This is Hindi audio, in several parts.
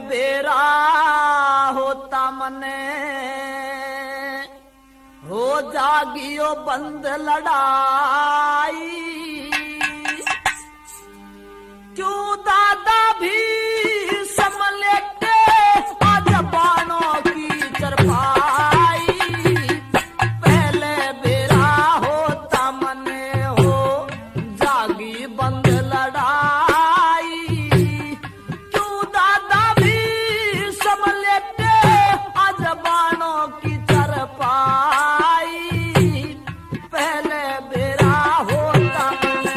बेरा होता मने हो जागियो बंद लड़ाई क्यों दादा भी समलेटे आज बाणों की चरपाई पहले बेरा होता मने हो जागी बंद लड़ाई क्यों दादा भी समलेटे आज बाणों की चरपाई पहले बेरा होता मने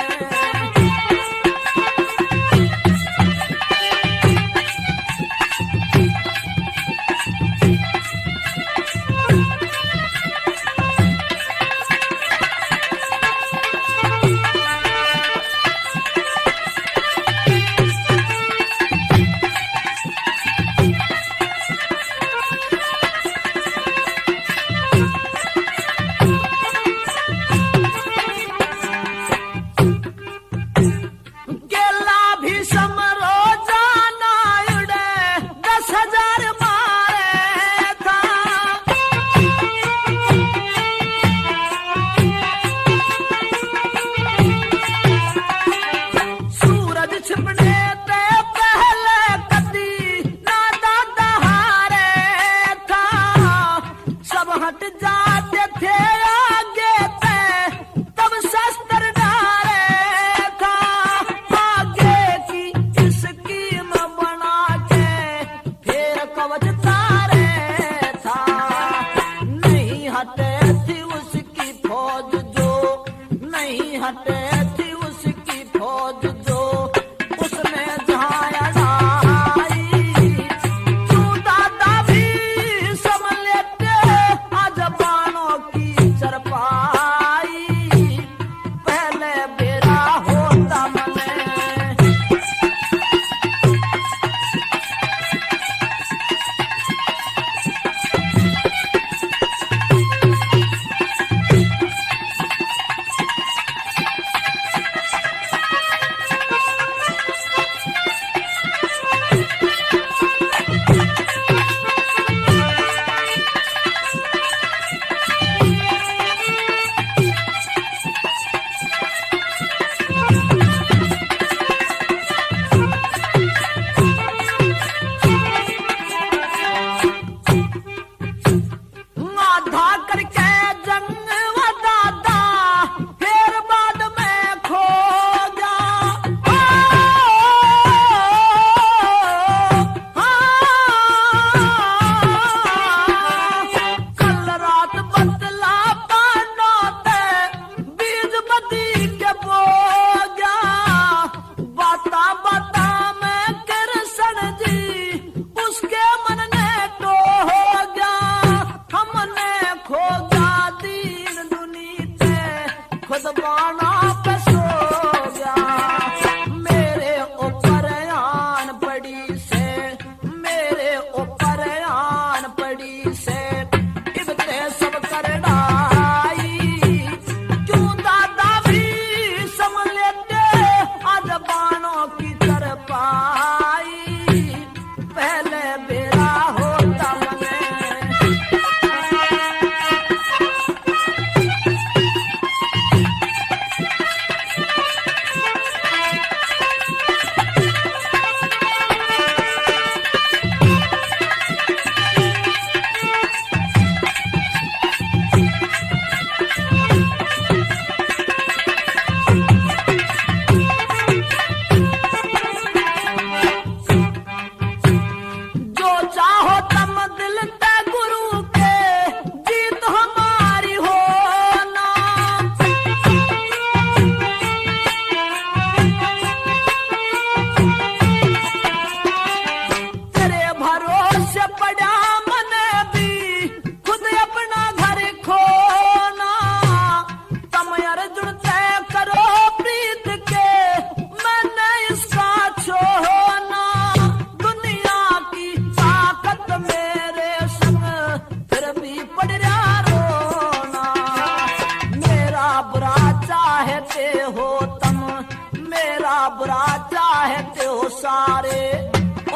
बुरा चाहते हो सारे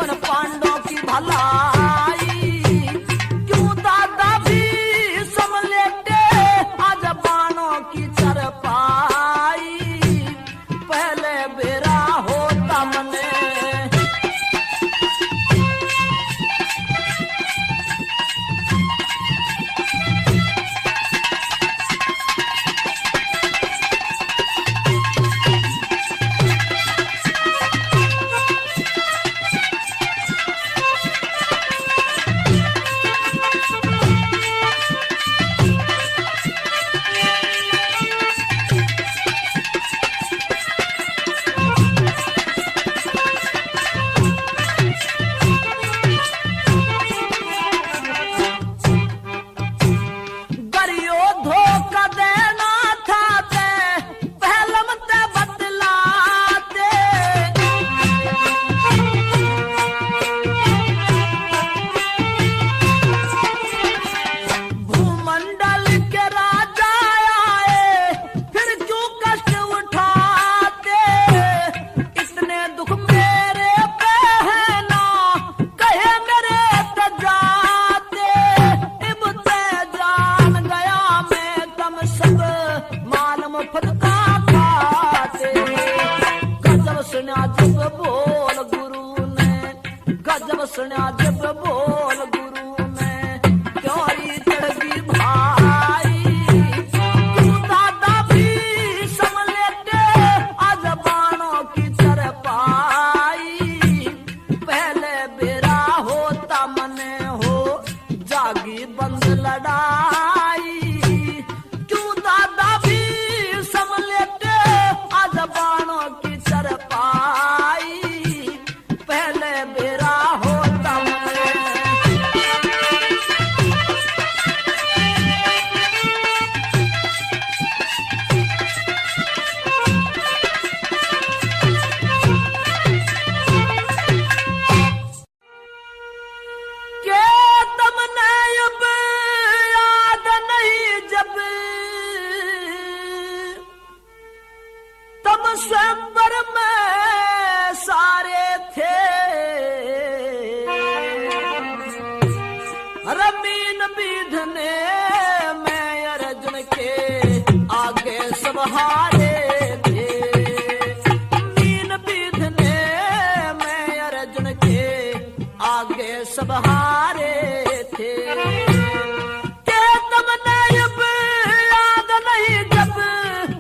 उन पांडवों की स्वयंवर में सारे थे, मीन बीधने में अर्जुन के आगे सब हारे थे। मीन बीधने में अर्जुन के आगे सब हारे थे। के तुमने अब याद नहीं जब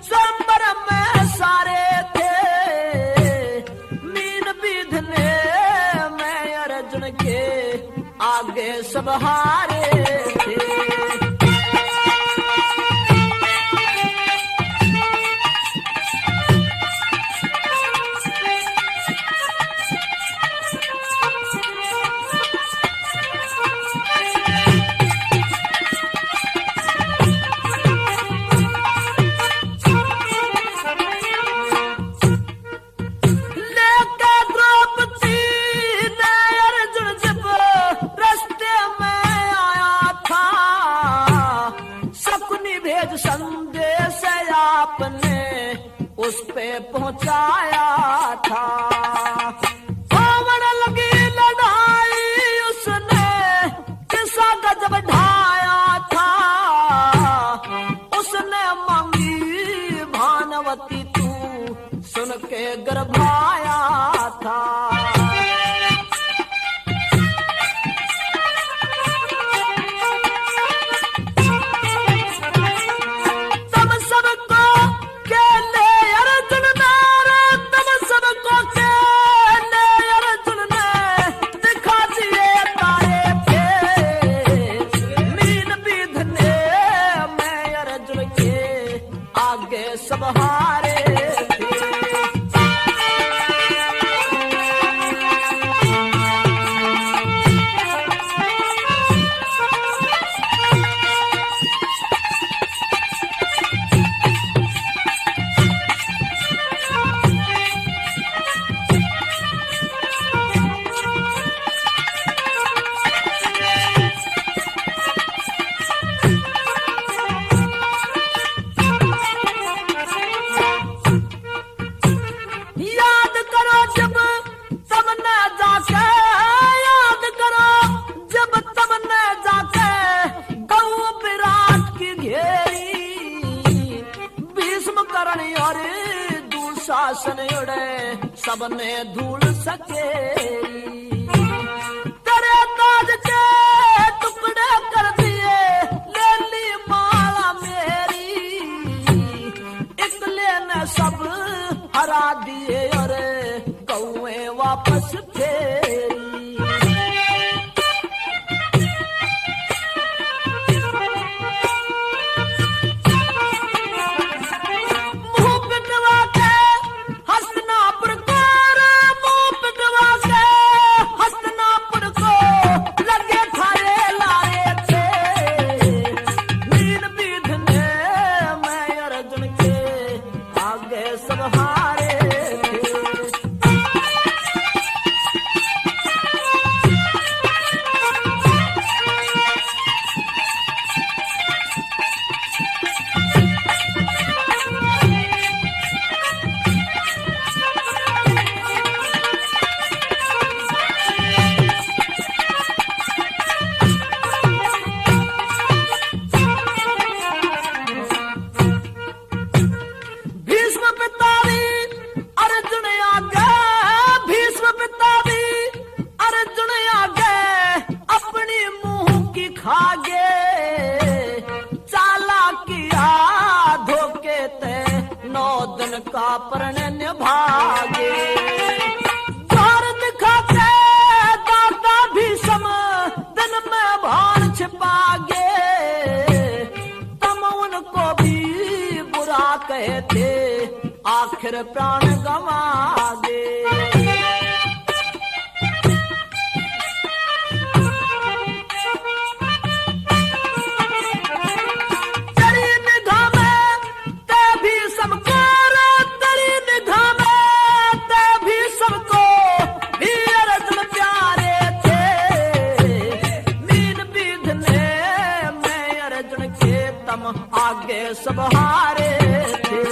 स्वयंवर में सारे थे, मीन बीधने में अर्जुन के आगे सब हारे थे। संदेश आपने उस पे पहुंचाया था। रावण लगी लड़ाई उसने किसा गजब ढाया था। उसने मांगी भानवती तू सुन के गर्भाया था। सब हारे थे। शासन उड़े सबने धूल सके, तेरे ताज के टुकड़े कर दिए ले ली माला मेरी। इकले ने सब हरा दिए और कौए वापस फेरी। सब हारे थे। का प्रण निभागे, द्वार दिखाते दाता भीष्म दिन में भान छिपागे। तुम उनको भी बुरा कहते आखिर प्राण गंवागे। आगे सब हारे थे।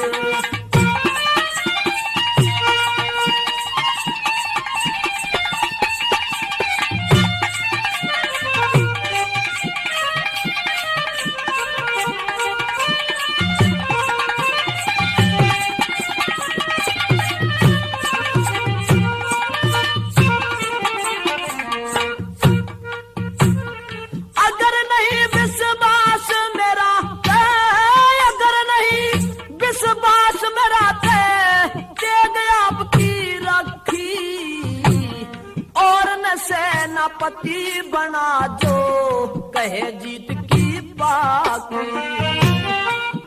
सेनापति बना जो कहे जीत की बाकी।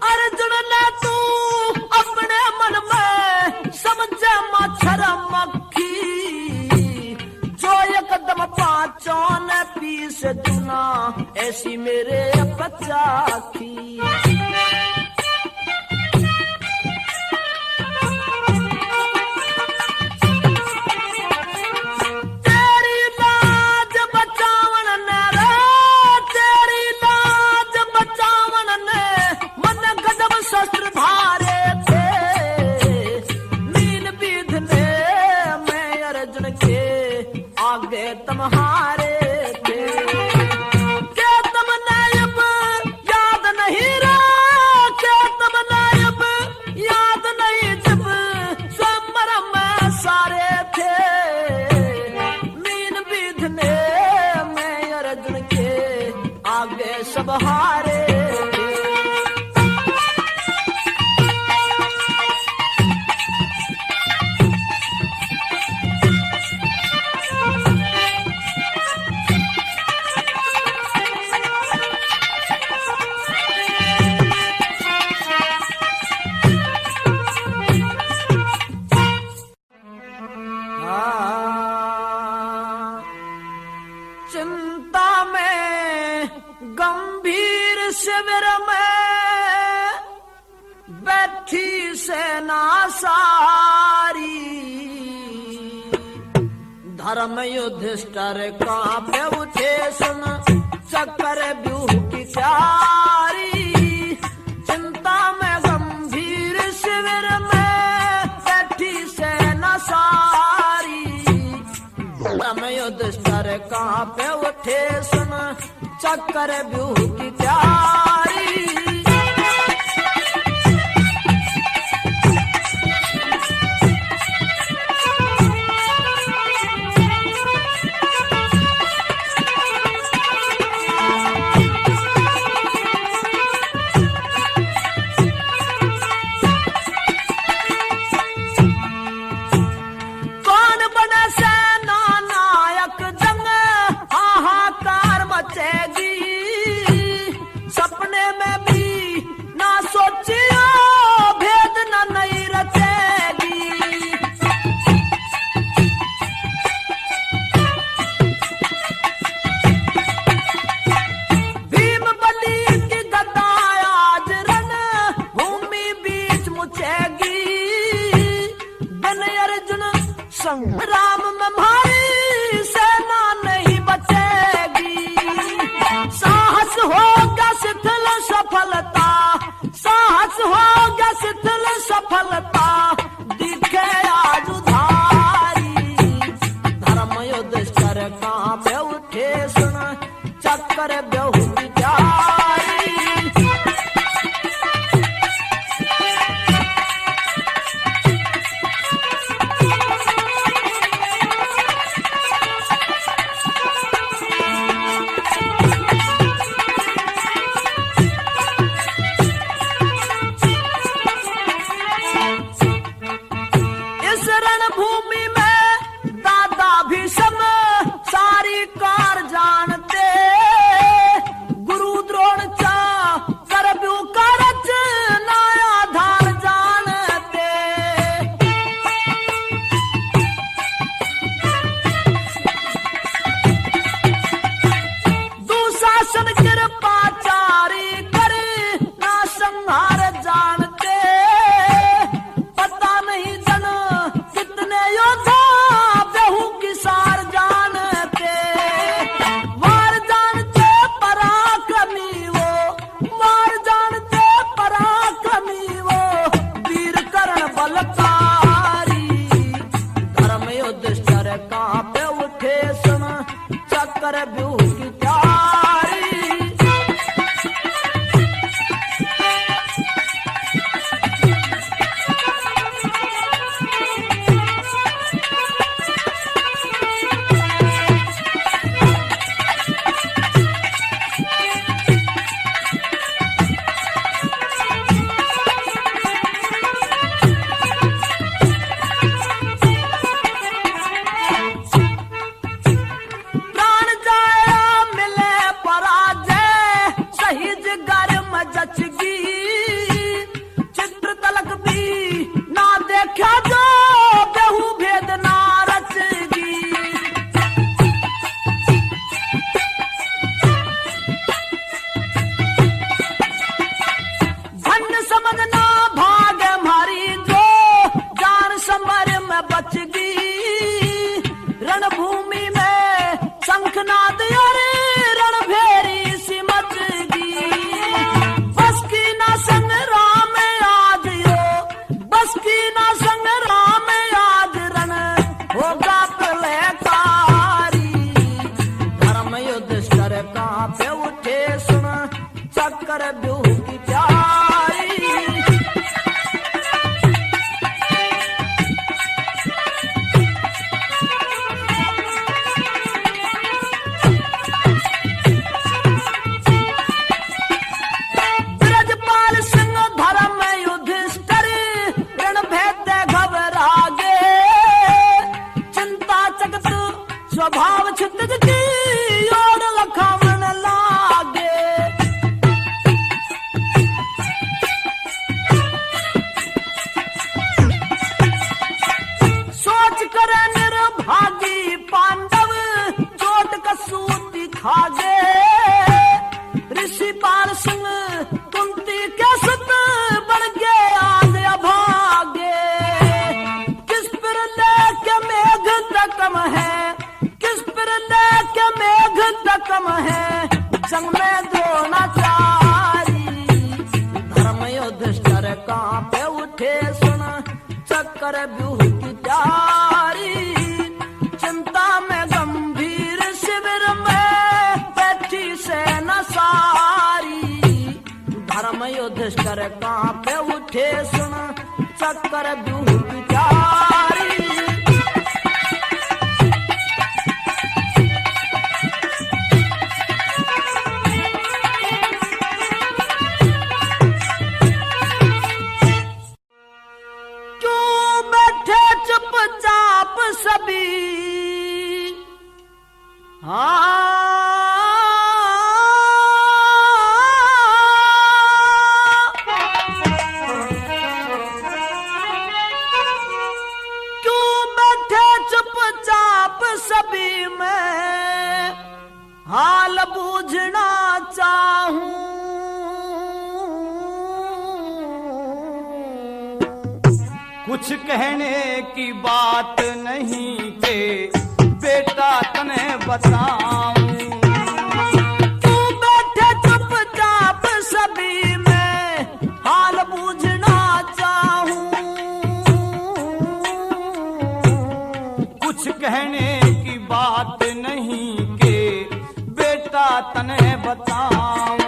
अर्जुन ने तू अपने मन में समझे मच्छर मक्खी, जो एकदम पांचों ने पीस चुना ऐसी मेरे पचाखी। तुम्हारे थे क्या तुम नायब याद नहीं रहा, क्या तुम नायब याद नहीं जब स्वयंवर में सारे थे। मीन विधने में अर्जुन के आगे सब हारे थे। चिंता में गंभीर शिविर में बैठी सेना सारी, धर्म युधिष्ठिर कांपे उठे सुन चक्कर व्यूह की तैयारी। चिंता में गंभीर शिविर में बैठी सेना सारी, धर्म युधिष्ठिर कांपे उठे सुन चक्कर व्यूह की तैयारी। संग्राम में हमारी सेना नहीं बचेगी, साहस होगा शिथिल सफलता, साहस होगा शिथिल सफलता दिखे आज उधारी। धर्म युधिष्ठिर कांपे उठे सुन चक्कर व्यूह की तैयारी। भूमि में दादा भीष्म सारी कार जानते, गुरु द्रोण चा करब्यू करच नया धार जानते। दुशासन कृपाचारी कर ना संहार जानते, पता नहीं जन कितने योद्धा देखा जो बेहू भेद ना रचगी। धन समझना भाग हमारी जो जान समर में बचगी। रणभूमि में शंखनाद और रणभेरी सिमचगी। बस की ना संग्राम आज यो, बस की ना संग्राम आज रण होगा प्रलयकारी। धर्म युधिष्ठिर कांपे उठे सुन चक्कर व्यूह की प्यारी। ब्रजपाल सिंह धर्म युधिष्ठिर रण भेद घबरागे। चिंता चकत स्वभाव क्षितिज की ओर लखावन लागे। सोच कर निर्भागी पांडव चोट कसूती खागे। ऋषि पाल सिंह कुंती के सुत बढ़ गए आज अभागे। किस पर लेके मेघ तकम है, किस पर लेके मेघ तकम है, संग में द्रोणाचारी। धर्म युधिष्ठिर कांपे उठे सुन चक्कर व्यूह की प्यारी। चिंता में गंभीर शिविर में बैठी सेना सारी। धर्म युधिष्ठिर कांपे उठे सुन चक्कर व्यूह की प्यारी। क्यों बैठे चुपचाप सभी, क्यों बैठे चुपचाप सभी मैं हाल बूझना चाहूं। कुछ कहने की बात नहीं के बेटा तने बताऊं। तू बैठे चुपचाप सभी में हाल बूझना चाहूं। कुछ कहने की बात नहीं के बेटा तने बताऊं।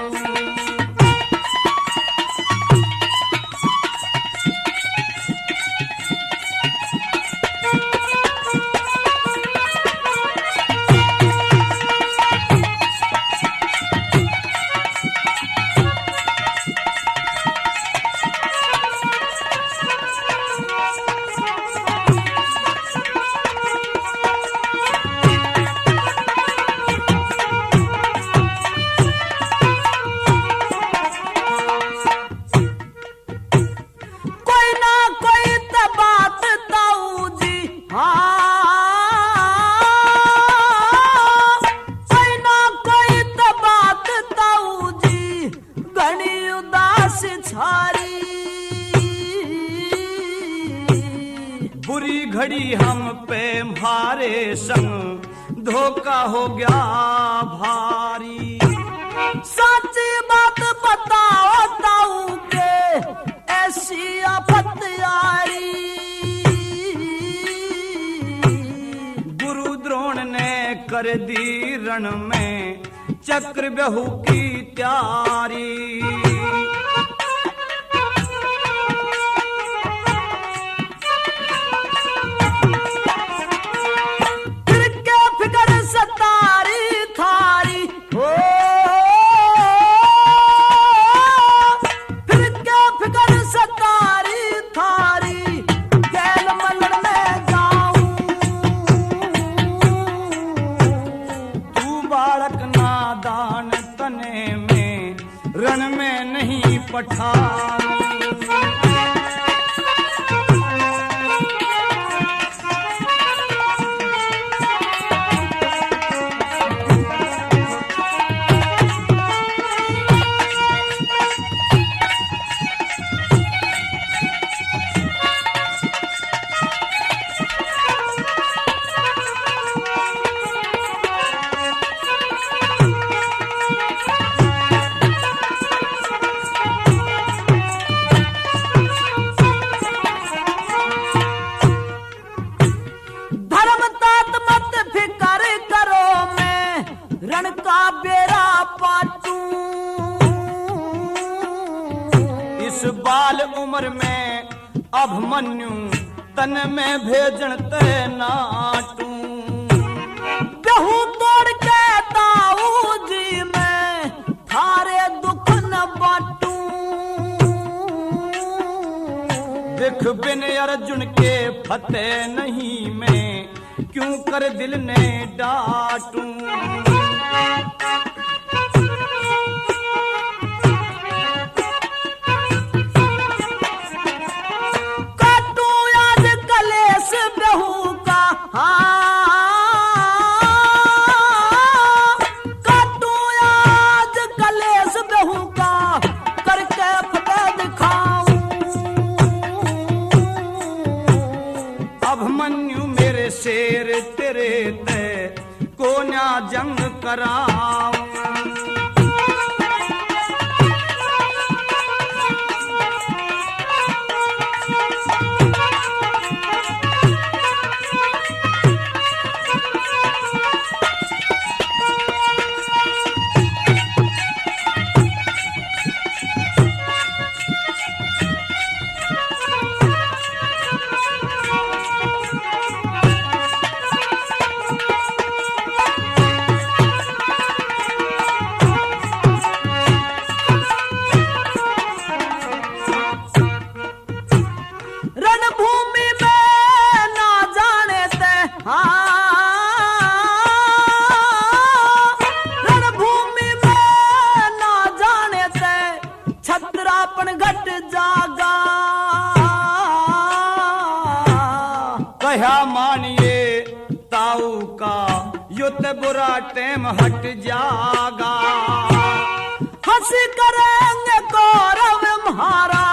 बुरी घड़ी हम पे मारे संग धोखा हो गया भारी। सच्ची बात बताओ ताऊ के ऐसी आफत यारी। गुरु द्रोण ने कर दी रण में चक्रव्यूह की तैयारी। सतारी थारी हो फिर क्या फिकर सतारी थारी। गैल मलन में जाऊं तू बालक नादान तने में रण में अमर में अभिमन्यु तन में भेजन ते नाटू बेहू तोड़ के ताऊ जी में थारे दुख न बाटू देख बिन अर्जुन के फतेह नहीं मैं क्यों कर दिल ने डाटू काटू आज कलेश बेहू का काटू आज कलेश बेहू का करके फतेह दिखाऊं अभिमन्यु मेरे शेर तेरे ते कोन्या जंग कराऊं रणभूमि में ना जाने ते रणभूमि में ना जाने ते छत्रापन घट जागा कहा मानिए ताऊ का युद्ध बुरा टेम हट जागा हंसी करेंगे कौरव म्हारा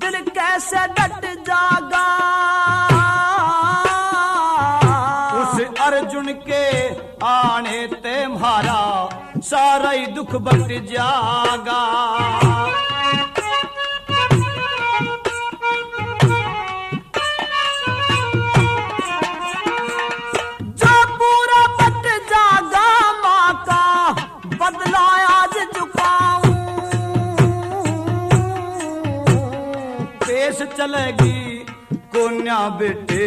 दिल कैसे डट जागा उस अर्जुन के आने ते म्हारा सारा ही दुख बट जागा जो पूरा बट जागा माँ का बदला आज चुकाऊं पेश चलेगी कोन्या बेटे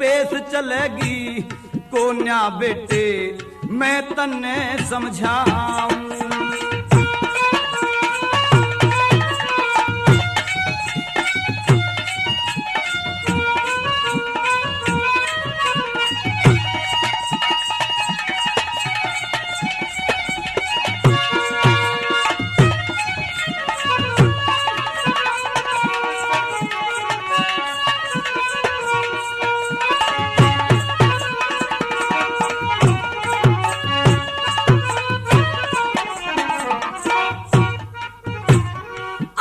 पेश चलेगी कोन्या बेटे मैं तन्ने समझाऊं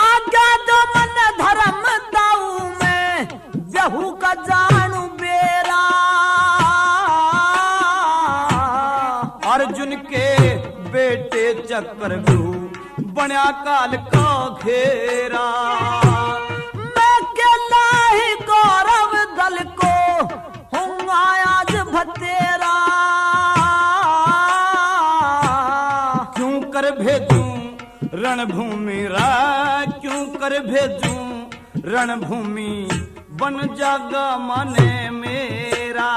आज्ञा दो मन धर्म दाऊ में बेहू का जानू बेरा अर्जुन के बेटे चक्र बन्या काल का घेरा मैं केला ही कौरव दल को हूँ आज भतेरा क्यों कर भेजूं रणभूमि रा क्यों कर भेजूं रणभूमि बन जागा माने मेरा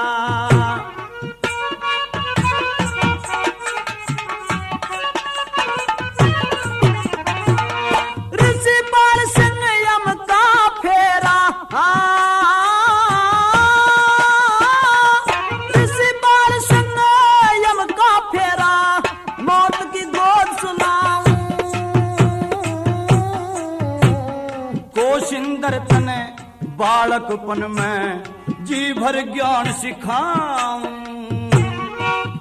ऋषि बाल संयम का फेरा ऋषि बाल संयम का फेरा मौत की गोद सुनाऊं कोशिंदर तने बालकपन में जी भर ज्ञान सिखाऊं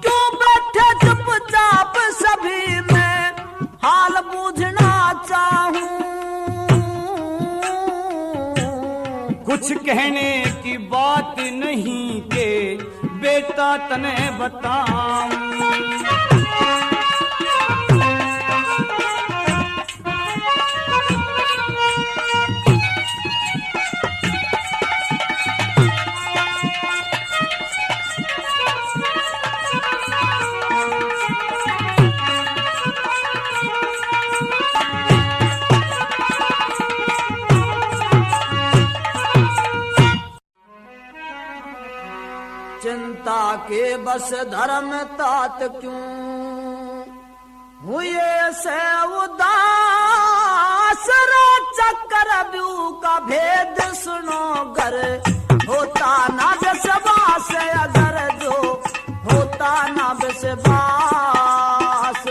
क्यों बैठे चुपचाप सभी में हाल बूझना चाहूं कुछ कहने की बात नहीं के बेटा तने बताऊं चिंता के बस धर्म तात क्यों हुए से उदास रो चक्कर व्यू का भेद सुनो गर होता ना विश्वास अगर जो होता ना विश्वास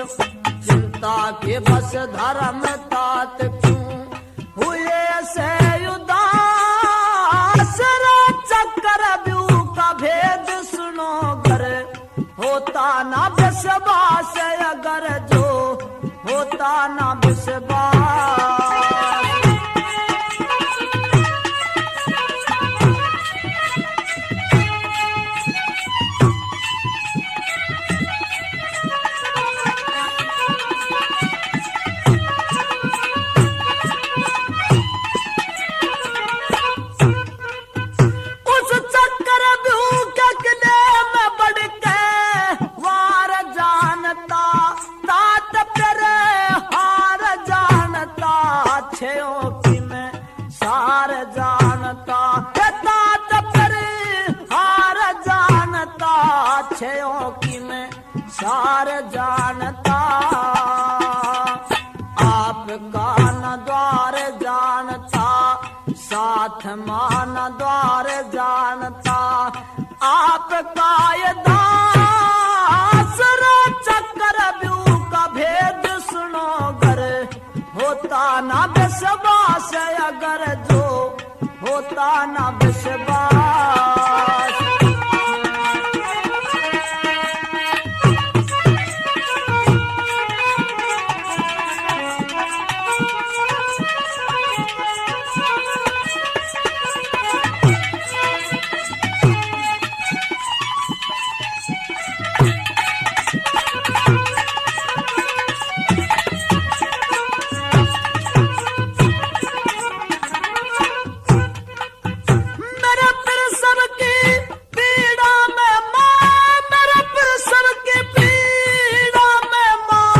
चिंता के बस धर्म तात क्यों हुए से उदास रो चक्कर व्यू का भेद सुनो गर होता ना विश्वास अगर जो होता ना विश्वास उस चक्कर व्यू के किले में बढ़ के वार जानता तात पर हार जानता छेओं की में सार जानता तात पर हार जानता छेओं की में सार जानता आपका न द्वार जानता साथ मान द्वार जानता आपका ये दास रो चक्कर व्यू का भेद सुनो गर होता ना विश्वास अगर जो होता ना विश्वास मेरे फिर सबकी पीड़ा में माँ मेरे फिर सबकी पीड़ा में माँ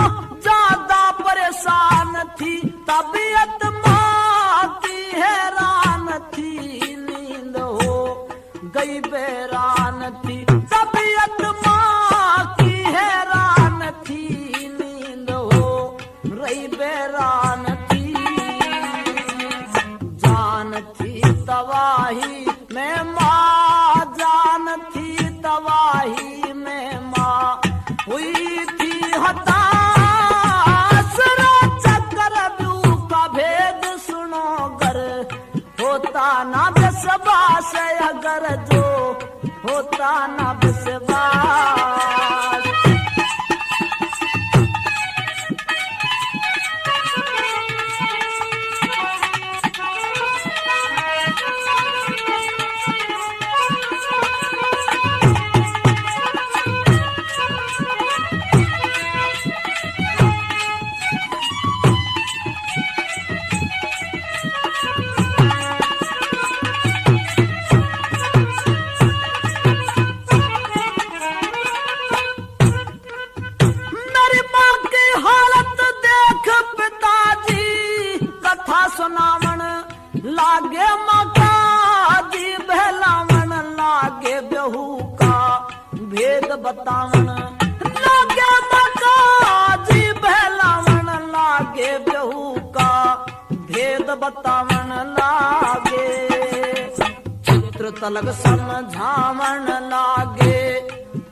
ज्यादा परेशान थी तबीयत माँ की हैरान थी नींद हो गई बेरान थी तबीयत माँ की हैरान थी नींद हो रही बेरान थी जान थी तबाही में माँ जान थी तबाही में माँ हुई थी हताश रो चक्कर व्यू का भेद सुनो गर होता ना विश्वास अगर जो होता ना विश्वास मेरी माँ की हालत देख पिताजी कथा सुनावन लागे माता जी बहलावन लागे बहू का भेद बतावन लागे माता जी बहलावन लागे बहू का भेद बतावन लागे चित्र तलक समझावन लागे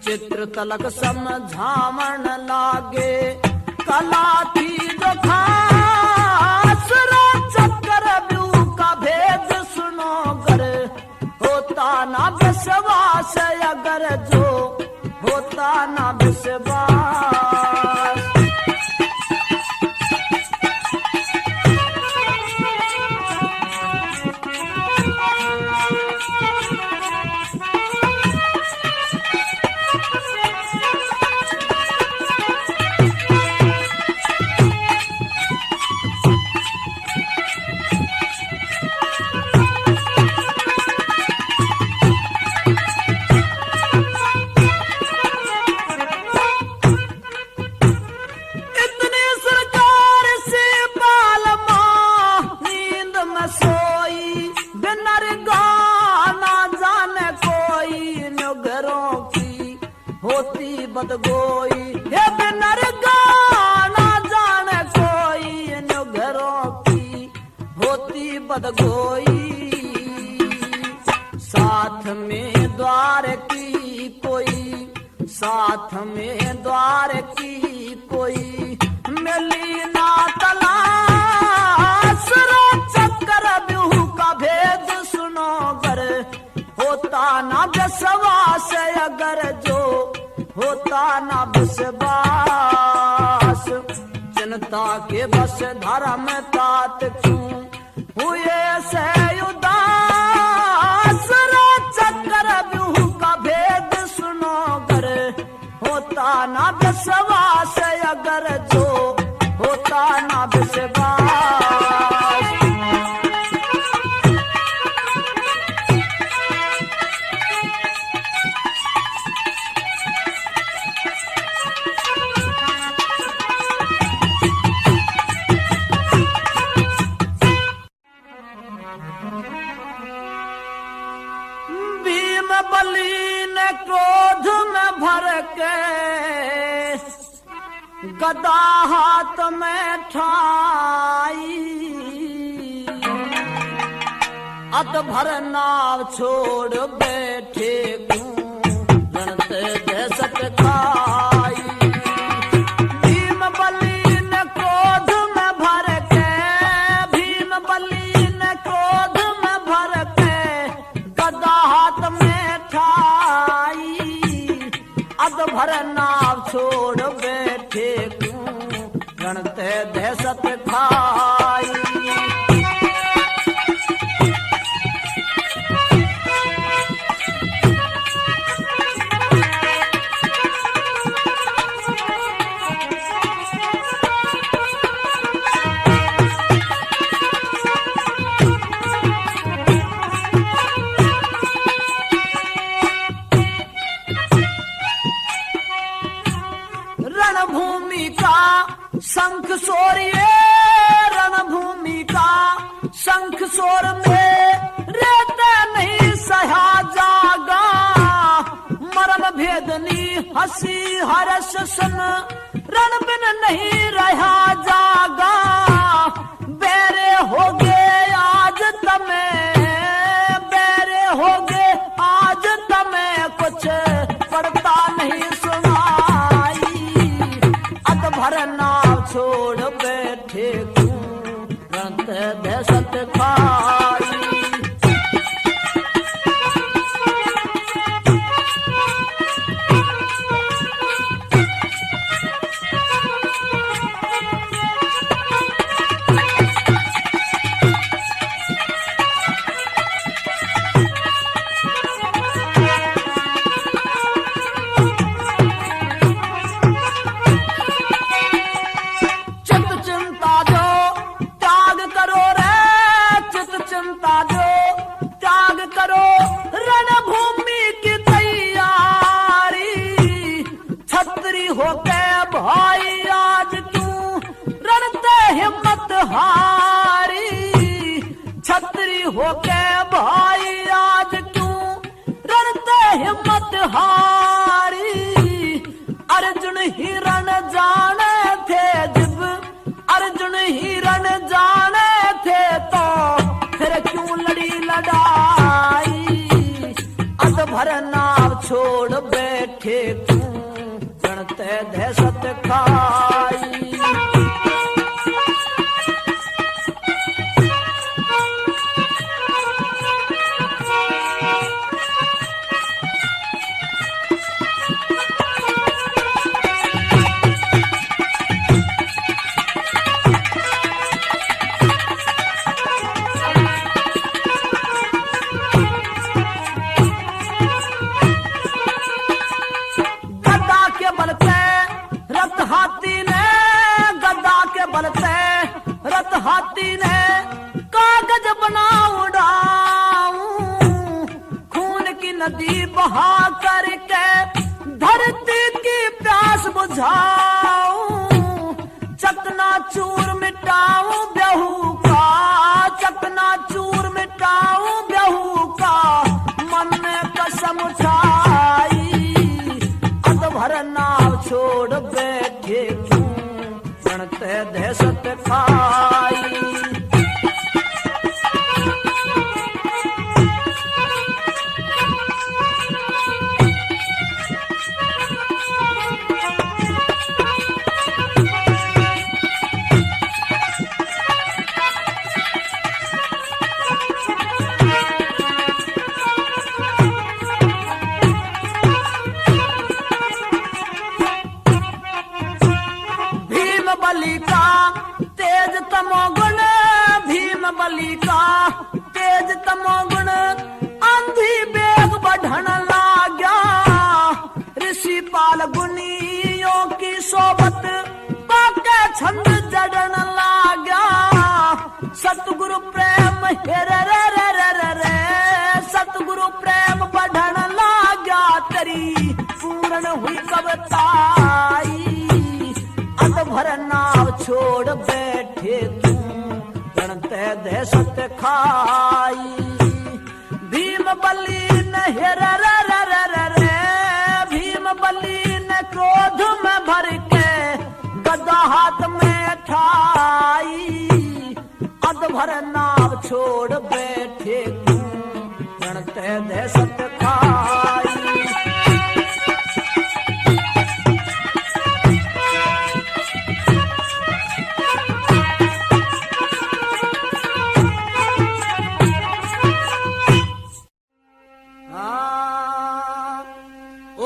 चित्र तलक समझावन लागे कला थी जो खास रो चक्कर व्यू का भेद सुनो गर होता ना विश्वास अगर जो होता ना विश्वास बदगोई हे बिनर गाना जाने कोई इन घरों की होती बदगोई साथ में द्वार की कोई साथ में द्वार की कोई मिली ना तलाश चक्कर ब्यूह का भेद सुनो गर होता ना विश्वास अगर जो होता ना विश्वास जनता के बस धर्म तात क्यों हुए से उदास चक्कर ब्यूह का भेद सुनो गर होता ना विश्वास अगर जो होता ना विश्वास बली ने क्रोध में भर के गदा हाथ में ठाई अत भर नाव छोड़ बैठे रणते दहशत खाई भीम बली ने क्रोध में भर के भीम बली ने क्रोध में भर के गदा हाथ में अद भर नाव छोड़ बैठे रणते दहशत खाई रणभूमि का शंख शोरिए रणभूमि का शंख शोर में रहते नहीं सहा जागा मरण भेदनी हंसी हर्ष सुन रण बिन नहीं रहा जागा बेरे हो गए आज तमें बेरे हो गए आज तमें कुछ पड़ता नहीं भर नाव छोड़ बैठे रंत दहशत खाई छतरी होके भाई आज क्यों रणते हिम्मत हारी अर्जुन हिरण जाने थे जब अर्जुन हिरण जाने थे तो फिर क्यों लड़ी लड़ाई अद भर नाव छोड़ बैठे क्यों रणते दहशत खाई हाथी ने कागज बना उड़ाऊं खून की नदी बहा करके धरती की प्यास बुझाऊं चकना चूर मिटाऊं बेहू का चकना चूर मिटाऊं बेहू का मन में कसम उठाई अद भरना हे रे रे रे रे रे रे सतगुरु प्रेम बढ़न लाग्या तेरी पूर्ण हुई कविताई अद भर नाव छोड़ बैठे तू गणते दे सत्य खाई भीम बली न हे रे रे रे रे रे रे भीम बली न क्रोध में भर के गदा हाथ में ठाई अद भर नाव छोड़ बैठे तू गणते दे सत्य खाई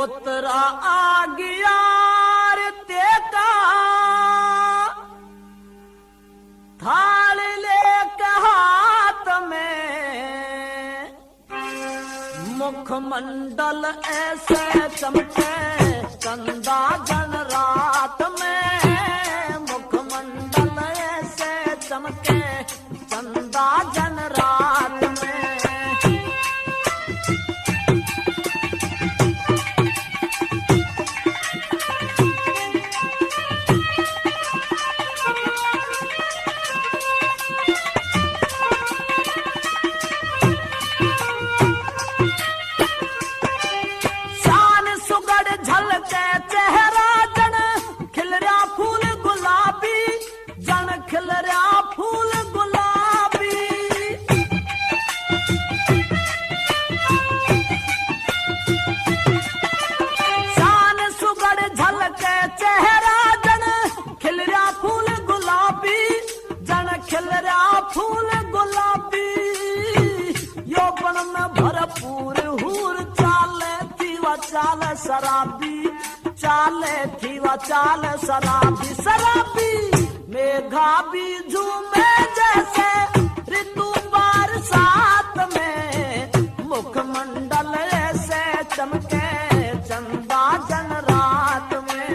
उतरा आ गया ते का थाल लेके हाथ में मुखमंडल ऐसे चमके चंदा जन रात में मुखमंडल ऐसे चमके चंदा जन रात में फूल गुलाबी यौवन में भरपूर हूर चाले थी व चाल शराबी चाले थी व चाल शराबी शराबी मेघा भी झूमे जैसे ऋतु बरसात में मुखमंडल ऐसे चमके चंदा जन रात में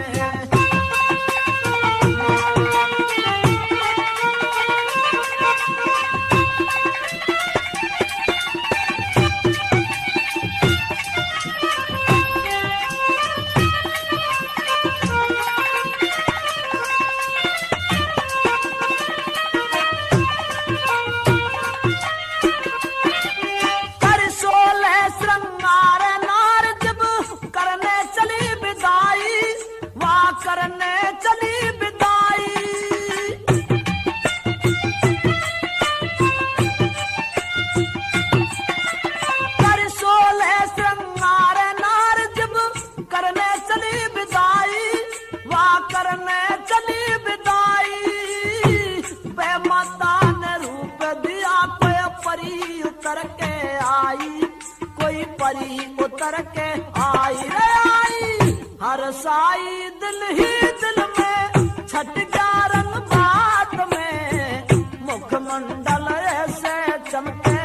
उतर के आई रे आई हर साई दिल ही दिल में छट जा रंग बात में मुखमंडल ऐसे चमके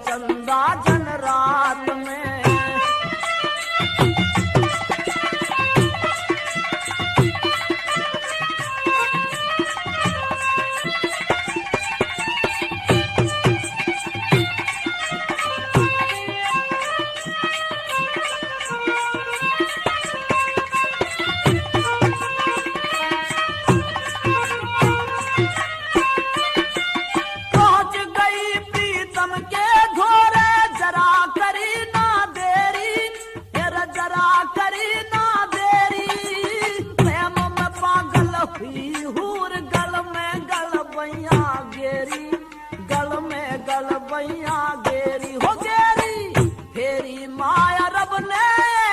चंदा जन रात में गेरी हो गेरी फेरी माया रब ने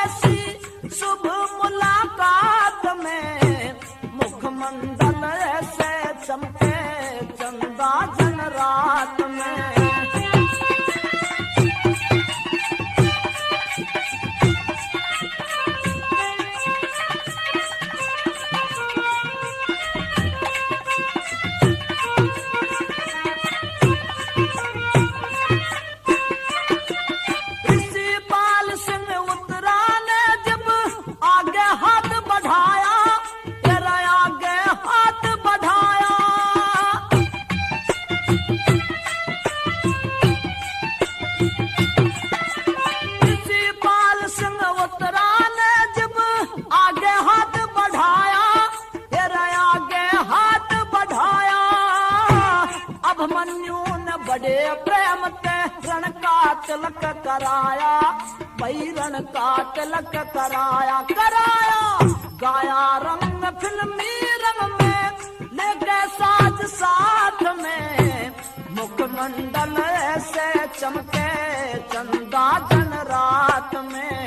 ऐसी शुभ मुलाकात में मुखमंडल ऐसे चमके चंदा जन रात में उतरा तिलक कराया, बैरन का तिलक कराया कराया। गाया रंग फिल्मी रंग में, लेके साज साथ में, मुखमंडल से चमके चंदा जन रात में।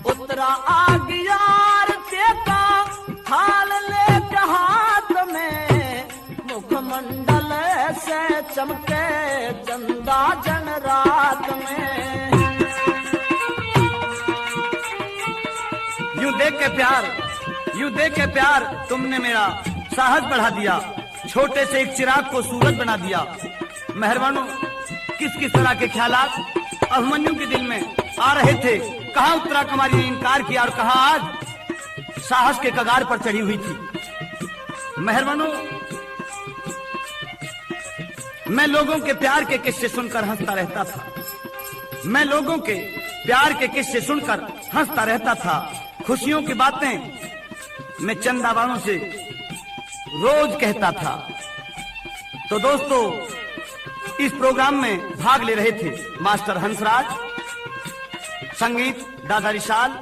उतरा आगियार का थाल लेके हाथ में, मुखमंडल से चमके चंदा जन रात में। यूं देख के प्यार तुमने मेरा साहस बढ़ा दिया, छोटे से एक चिराग को सूरज बना दिया। मेहरबानों, किस किस तरह के ख्यालात अभिमन्यु के दिल में आ रहे थे, कहाँ उत्तरा कुमारी ने इनकार किया और कहाँ आज साहस के कगार पर चढ़ी हुई थी। मेहरबानों, मैं लोगों के प्यार के किस्से सुनकर हंसता रहता था, मैं लोगों के प्यार के किस्से सुनकर हंसता रहता था। खुशियों की बातें मैं चंदा वालों से रोज कहता था। तो दोस्तों, इस प्रोग्राम में भाग ले रहे थे मास्टर हंसराज, संगीत दादा रिशाल,